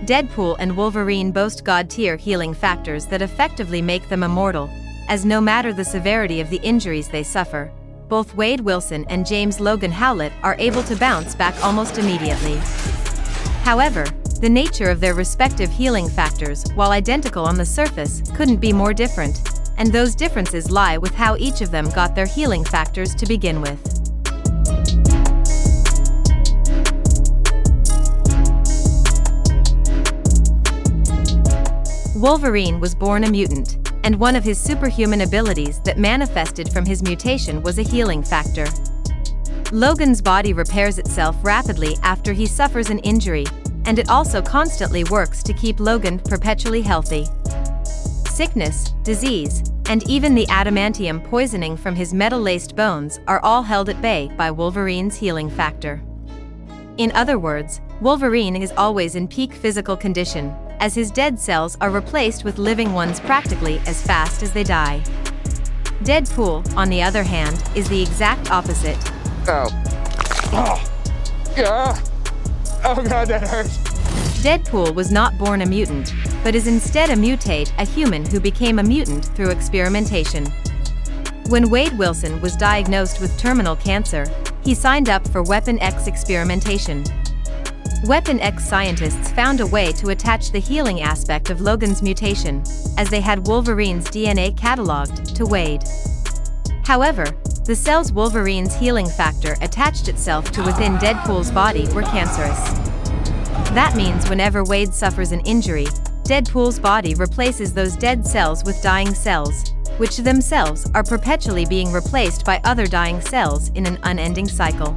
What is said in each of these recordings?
Deadpool and Wolverine boast god-tier healing factors that effectively make them immortal, as no matter the severity of the injuries they suffer, both Wade Wilson and James Logan Howlett are able to bounce back almost immediately. However, the nature of their respective healing factors, while identical on the surface, couldn't be more different, and those differences lie with how each of them got their healing factors to begin with. Wolverine was born a mutant, and one of his superhuman abilities that manifested from his mutation was a healing factor. Logan's body repairs itself rapidly after he suffers an injury, and it also constantly works to keep Logan perpetually healthy. Sickness, disease, and even the adamantium poisoning from his metal-laced bones are all held at bay by Wolverine's healing factor. In other words, Wolverine is always in peak physical condition, as his dead cells are replaced with living ones practically as fast as they die. Deadpool, on the other hand, is the exact opposite. Oh. Oh. Yeah. Oh god, that hurts. Deadpool was not born a mutant, but is instead a mutate, a human who became a mutant through experimentation. When Wade Wilson was diagnosed with terminal cancer, he signed up for Weapon X experimentation. Weapon X scientists found a way to attach the healing aspect of Logan's mutation, as they had Wolverine's DNA cataloged to Wade. However, the cells Wolverine's healing factor attached itself to within Deadpool's body were cancerous. That means whenever Wade suffers an injury, Deadpool's body replaces those dead cells with dying cells, which themselves are perpetually being replaced by other dying cells in an unending cycle.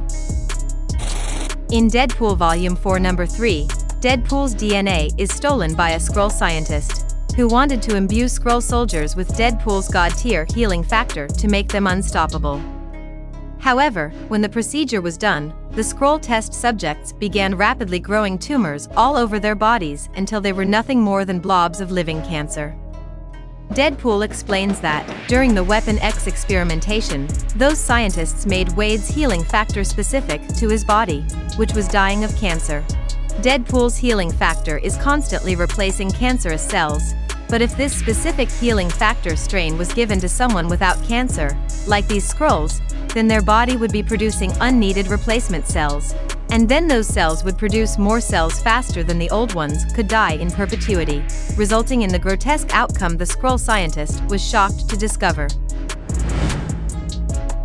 In Deadpool Volume 4 Number 3, Deadpool's DNA is stolen by a Skrull scientist, who wanted to imbue Skrull soldiers with Deadpool's god-tier healing factor to make them unstoppable. However, when the procedure was done, the Skrull test subjects began rapidly growing tumors all over their bodies until they were nothing more than blobs of living cancer. Deadpool explains that, during the Weapon X experimentation, those scientists made Wade's healing factor specific to his body, which was dying of cancer. Deadpool's healing factor is constantly replacing cancerous cells, but if this specific healing factor strain was given to someone without cancer, like these Skrulls, then their body would be producing unneeded replacement cells, and then those cells would produce more cells faster than the old ones could die in perpetuity, resulting in the grotesque outcome the Skrull scientist was shocked to discover.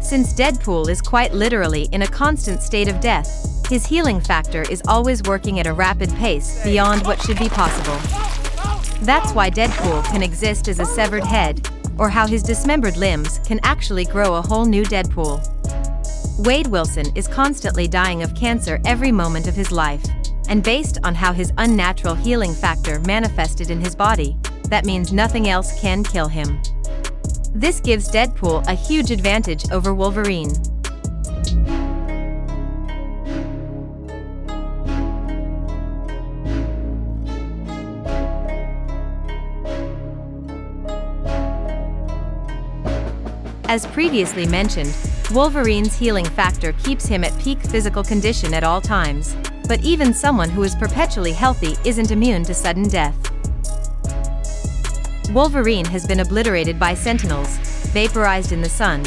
Since Deadpool is quite literally in a constant state of death, his healing factor is always working at a rapid pace beyond what should be possible. That's why Deadpool can exist as a severed head, or how his dismembered limbs can actually grow a whole new Deadpool. Wade Wilson is constantly dying of cancer every moment of his life, and based on how his unnatural healing factor manifested in his body, that means nothing else can kill him. This gives Deadpool a huge advantage over Wolverine. As previously mentioned, Wolverine's healing factor keeps him at peak physical condition at all times, but even someone who is perpetually healthy isn't immune to sudden death. Wolverine has been obliterated by Sentinels, vaporized in the sun,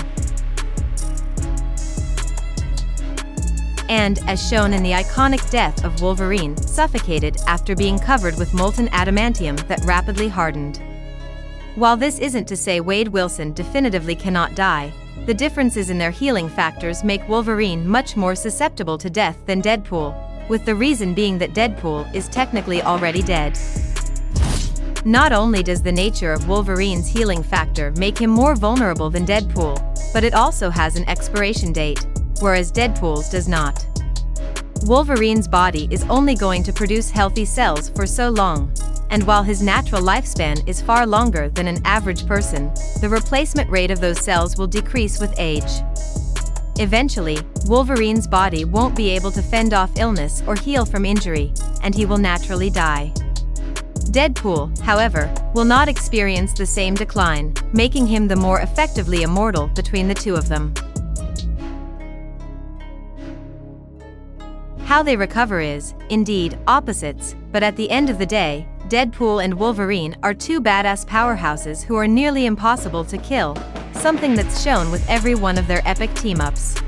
and, as shown in the iconic death of Wolverine, suffocated after being covered with molten adamantium that rapidly hardened. While this isn't to say Wade Wilson definitively cannot die, the differences in their healing factors make Wolverine much more susceptible to death than Deadpool, with the reason being that Deadpool is technically already dead. Not only does the nature of Wolverine's healing factor make him more vulnerable than Deadpool, but it also has an expiration date, whereas Deadpool's does not. Wolverine's body is only going to produce healthy cells for so long, and while his natural lifespan is far longer than an average person, the replacement rate of those cells will decrease with age. Eventually, Wolverine's body won't be able to fend off illness or heal from injury, and he will naturally die. Deadpool, however, will not experience the same decline, making him the more effectively immortal between the two of them. How they recover is, indeed, opposites, but at the end of the day, Deadpool and Wolverine are two badass powerhouses who are nearly impossible to kill, something that's shown with every one of their epic team-ups.